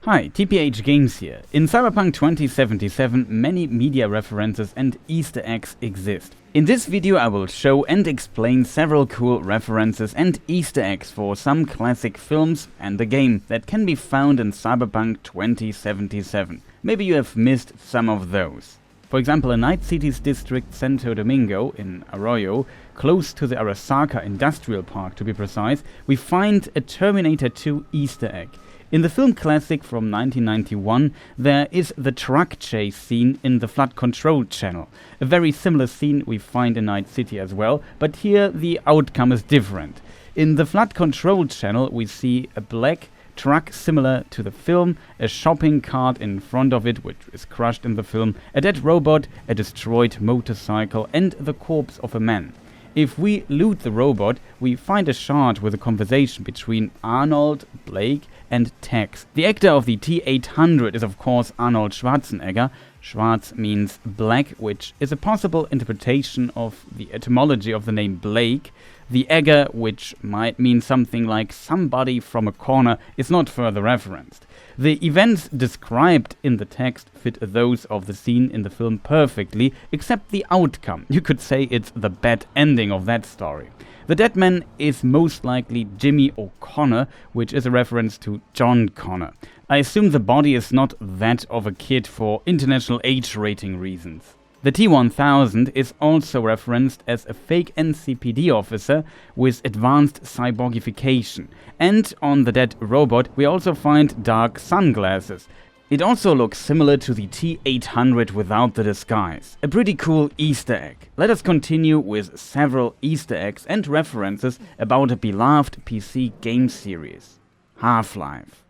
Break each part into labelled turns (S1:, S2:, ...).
S1: Hi, TPH Games here. In Cyberpunk 2077, many media references and Easter eggs exist. In this video I will show and explain several cool references and Easter eggs for some classic films and the game that can be found in Cyberpunk 2077. Maybe you have missed some of those. For example, in Night City's district Santo Domingo in Arroyo, close to the Arasaka Industrial Park to be precise, we find a Terminator 2 Easter egg. In the film classic from 1991, there is the truck chase scene in the Flood Control Channel. A very similar scene we find in Night City as well, but here the outcome is different. In the Flood Control Channel we see a black truck similar to the film, a shopping cart in front of it which is crushed in the film, a dead robot, a destroyed motorcycle and the corpse of a man. If we loot the robot, we find a shard with a conversation between Arnold, Blake and Tex. The actor of the T-800 is of course Arnold Schwarzenegger. Schwarz means black, which is a possible interpretation of the etymology of the name Blake. The Egger, which might mean something like somebody from a corner, is not further referenced. The events described in the text fit those of the scene in the film perfectly, except the outcome. You could say it's the bad ending of that story. The dead man is most likely Jimmy O'Connor, which is a reference to John Connor. I assume the body is not that of a kid for international age rating reasons. The T-1000 is also referenced as a fake NCPD officer with advanced cyborgification. And on the dead robot we also find dark sunglasses. It also looks similar to the T-800 without the disguise. A pretty cool Easter egg. Let us continue with several Easter eggs and references about a beloved PC game series, Half-Life.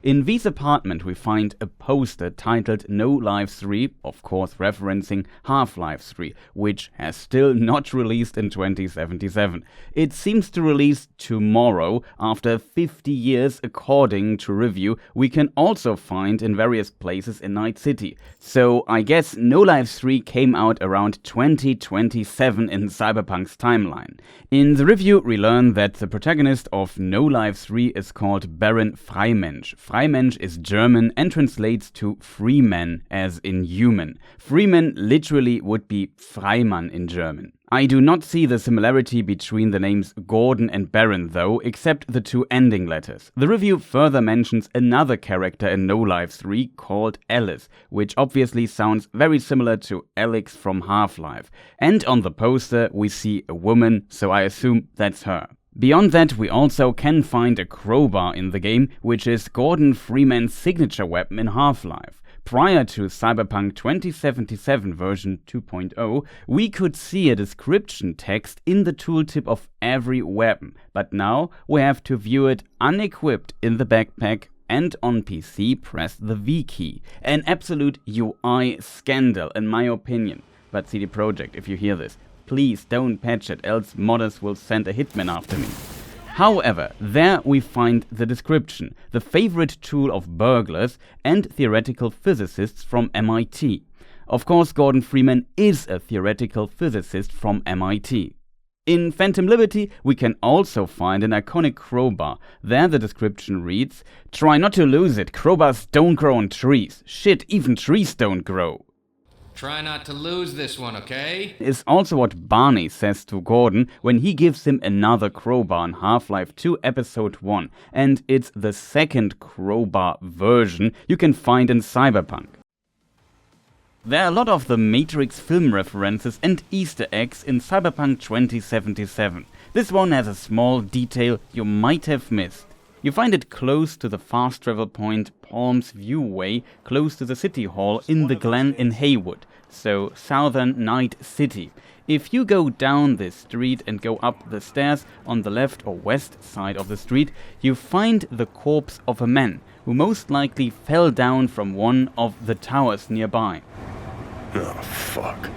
S1: In V's apartment we find a poster titled No Life 3, of course referencing Half-Life 3, which has still not released in 2077. It seems to release tomorrow, after 50 years according to review we can also find in various places in Night City. So I guess No Life 3 came out around 2027 in Cyberpunk's timeline. In the review we learn that the protagonist of No Life 3 is called Baron Freimensch. Freimensch is German and translates to free man, as in human. Freeman literally would be Freimann in German. I do not see the similarity between the names Gordon and Baron though, except the two ending letters. The review further mentions another character in No Life 3 called Alice, which obviously sounds very similar to Alex from Half-Life. And on the poster we see a woman, so I assume that's her. Beyond that, we also can find a crowbar in the game, which is Gordon Freeman's signature weapon in Half-Life. Prior to Cyberpunk 2077 version 2.0, we could see a description text in the tooltip of every weapon, but now we have to view it unequipped in the backpack and on PC press the V key. An absolute UI scandal in my opinion. But CD Projekt, if you hear this, please don't patch it, else modders will send a hitman after me. However, there we find the description, the favorite tool of burglars and theoretical physicists from MIT. Of course, Gordon Freeman is a theoretical physicist from MIT. In Phantom Liberty, we can also find an iconic crowbar. There the description reads, "Try not to lose it, crowbars don't grow on trees. Shit, even trees don't grow."
S2: Try not to lose this one, okay?
S1: Is also what Barney says to Gordon when he gives him another crowbar in Half-Life 2 Episode 1, and it's the second crowbar version you can find in Cyberpunk. There are a lot of the Matrix film references and Easter eggs in Cyberpunk 2077. This one has a small detail you might have missed. You find it close to the fast travel point Palms View Way, close to the City Hall in the Glen in Haywood, so southern Night City. If you go down this street and go up the stairs on the left or west side of the street, you find the corpse of a man who most likely fell down from one of the towers nearby.
S3: Oh, fuck.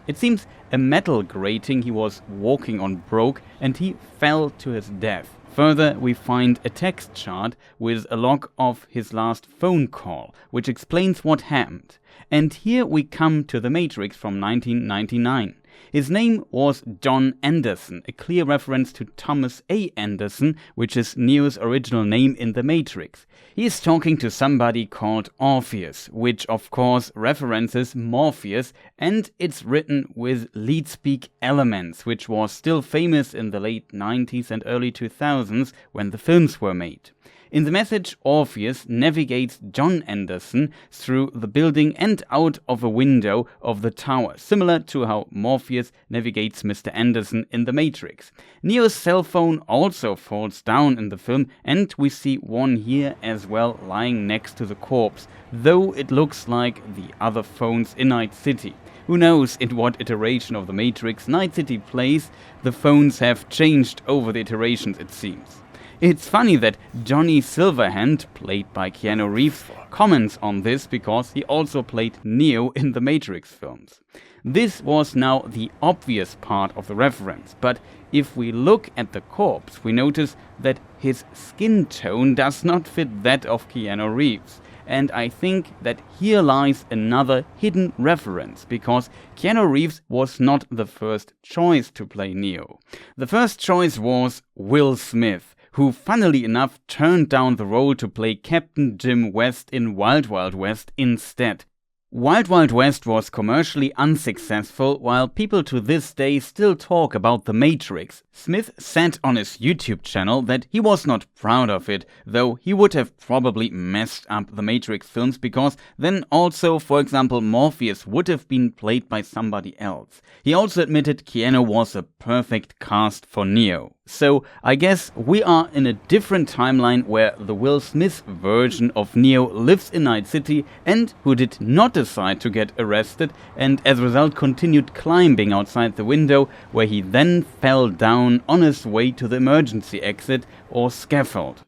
S1: It seems a metal grating he was walking on broke and he fell to his death. Further, we find a text chart with a log of his last phone call, which explains what happened. And here we come to the Matrix from 1999. His name was John Anderson, a clear reference to Thomas A. Anderson, which is Neo's original name in The Matrix. He is talking to somebody called Orpheus, which of course references Morpheus, and it's written with lead speak elements, which was still famous in the late 90s and early 2000s when the films were made. In the message, Orpheus navigates John Anderson through the building and out of a window of the tower, similar to how Morpheus navigates Mr. Anderson in The Matrix. Neo's cell phone also falls down in the film, and we see one here as well lying next to the corpse, though it looks like the other phones in Night City. Who knows in what iteration of The Matrix Night City plays? The phones have changed over the iterations, it seems. It's funny that Johnny Silverhand, played by Keanu Reeves, comments on this because he also played Neo in the Matrix films. This was now the obvious part of the reference, but if we look at the corpse, we notice that his skin tone does not fit that of Keanu Reeves. And I think that here lies another hidden reference, because Keanu Reeves was not the first choice to play Neo. The first choice was Will Smith, who funnily enough turned down the role to play Captain Jim West in Wild Wild West instead. Wild Wild West was commercially unsuccessful, while people to this day still talk about The Matrix. Smith said on his YouTube channel that he was not proud of it, though he would have probably messed up the Matrix films, because then also, for example, Morpheus would have been played by somebody else. He also admitted Keanu was a perfect cast for Neo. So I guess we are in a different timeline where the Will Smith version of Neo lives in Night City and who did not decide to get arrested, and as a result continued climbing outside the window, where he then fell down on his way to the emergency exit or scaffold.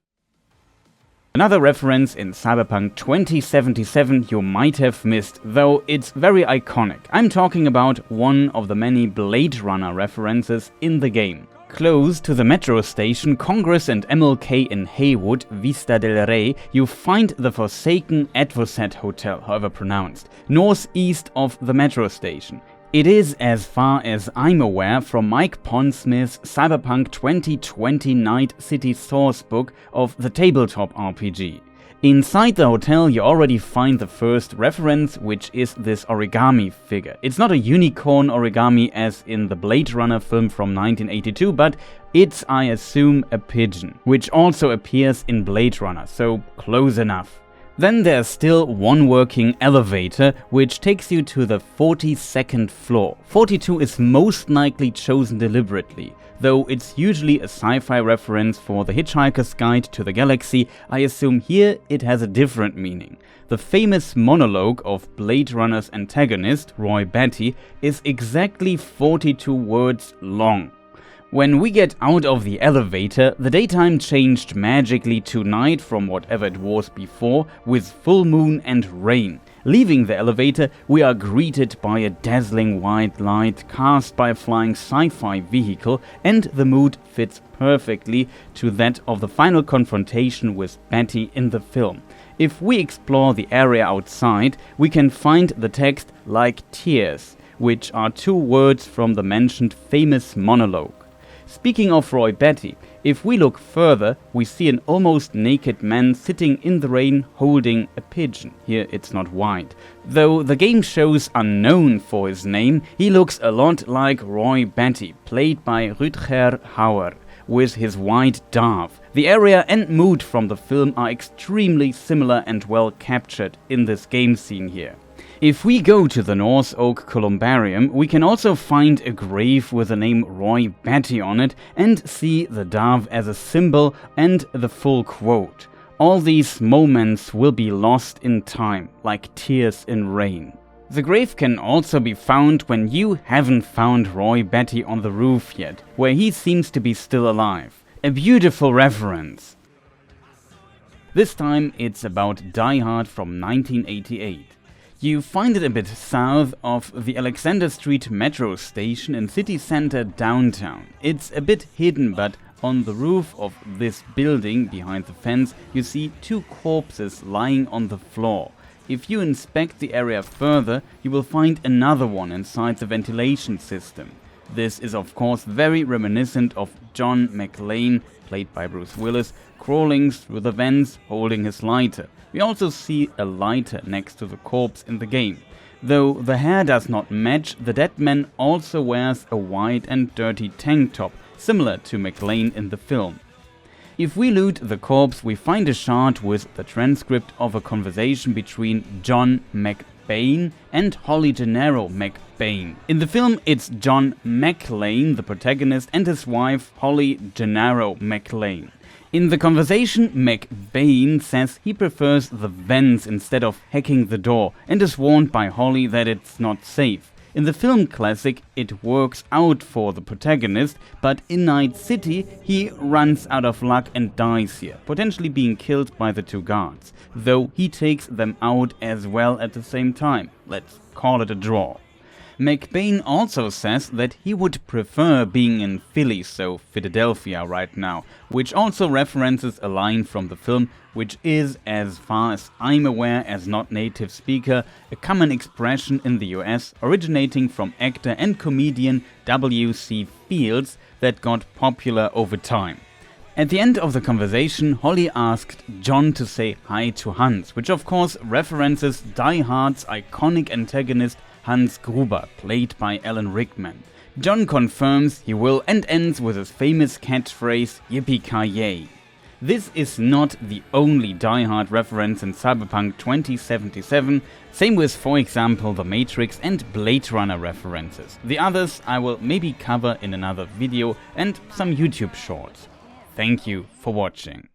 S1: Another reference in Cyberpunk 2077 you might have missed, though it's very iconic. I'm talking about one of the many Blade Runner references in the game. Close to the metro station Congress and MLK in Haywood, Vista del Rey, you find the forsaken Advocet Hotel, however pronounced, northeast of the metro station. It is, as far as I'm aware, from Mike Pondsmith's Cyberpunk 2020 Night City sourcebook of the tabletop RPG. Inside the hotel you already find the first reference, which is this origami figure. It's not a unicorn origami as in the Blade Runner film from 1982, but it's, I assume, a pigeon, which also appears in Blade Runner, so close enough. Then there's still one working elevator, which takes you to the 42nd floor. 42 is most likely chosen deliberately. Though it's usually a sci-fi reference for The Hitchhiker's Guide to the Galaxy, I assume here it has a different meaning. The famous monologue of Blade Runner's antagonist, Roy Batty, is exactly 42 words long. When we get out of the elevator, the daytime changed magically to night from whatever it was before, with full moon and rain. Leaving the elevator, we are greeted by a dazzling white light cast by a flying sci-fi vehicle, and the mood fits perfectly to that of the final confrontation with Batty in the film. If we explore the area outside, we can find the text "like tears," which are two words from the mentioned famous monologue. Speaking of Roy Batty, if we look further, we see an almost naked man sitting in the rain holding a pigeon. Here it's not white. Though the game shows unknown for his name, he looks a lot like Roy Batty, played by Rutger Hauer, with his white dove. The area and mood from the film are extremely similar and well captured in this game scene here. If we go to the North Oak Columbarium, we can also find a grave with the name Roy Batty on it and see the dove as a symbol and the full quote. All these moments will be lost in time, like tears in rain. The grave can also be found when you haven't found Roy Batty on the roof yet, where he seems to be still alive. A beautiful reference. This time it's about Die Hard from 1988. You find it a bit south of the Alexander Street metro station in city center downtown. It's a bit hidden, but on the roof of this building behind the fence you see two corpses lying on the floor. If you inspect the area further, you will find another one inside the ventilation system. This is of course very reminiscent of John McClane, played by Bruce Willis, crawling through the vents holding his lighter. We also see a lighter next to the corpse in the game. Though the hair does not match, the dead man also wears a white and dirty tank top, similar to McClane in the film. If we loot the corpse, we find a shard with the transcript of a conversation between John McBain and Holly Gennaro McBain. In the film, it's John McClane, the protagonist, and his wife Holly Gennaro McClane. In the conversation, McBain says he prefers the vents instead of hacking the door and is warned by Holly that it's not safe. In the film classic, it works out for the protagonist, but in Night City, he runs out of luck and dies here, potentially being killed by the two guards, though he takes them out as well at the same time. Let's call it a draw. McBain also says that he would prefer being in Philly, so Philadelphia right now, which also references a line from the film, which is, as far as I'm aware as not native speaker, a common expression in the US originating from actor and comedian W.C. Fields that got popular over time. At the end of the conversation, Holly asked John to say hi to Hans, which of course references Die Hard's iconic antagonist Hans Gruber, played by Alan Rickman. John confirms he will and ends with his famous catchphrase "Yippee-ki-yay." This is not the only Die Hard reference in Cyberpunk 2077, same with, for example, The Matrix and Blade Runner references. The others I will maybe cover in another video and some YouTube shorts. Thank you for watching.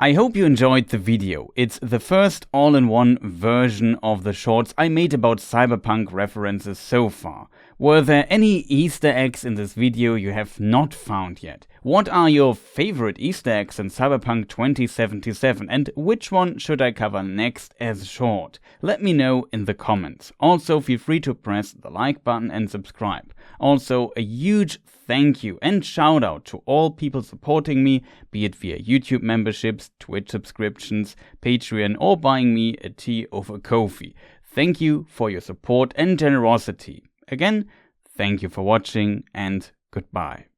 S1: I hope you enjoyed the video. It's the first all-in-one version of the shorts I made about Cyberpunk references so far. Were there any Easter eggs in this video you have not found yet? What are your favorite Easter eggs in Cyberpunk 2077 and which one should I cover next as short? Let me know in the comments. Also feel free to press the like button and subscribe. Also a huge thank you and shout out to all people supporting me, be it via YouTube memberships, Twitch subscriptions, Patreon or buying me a tea over Ko-fi. Thank you for your support and generosity. Again, thank you for watching and goodbye.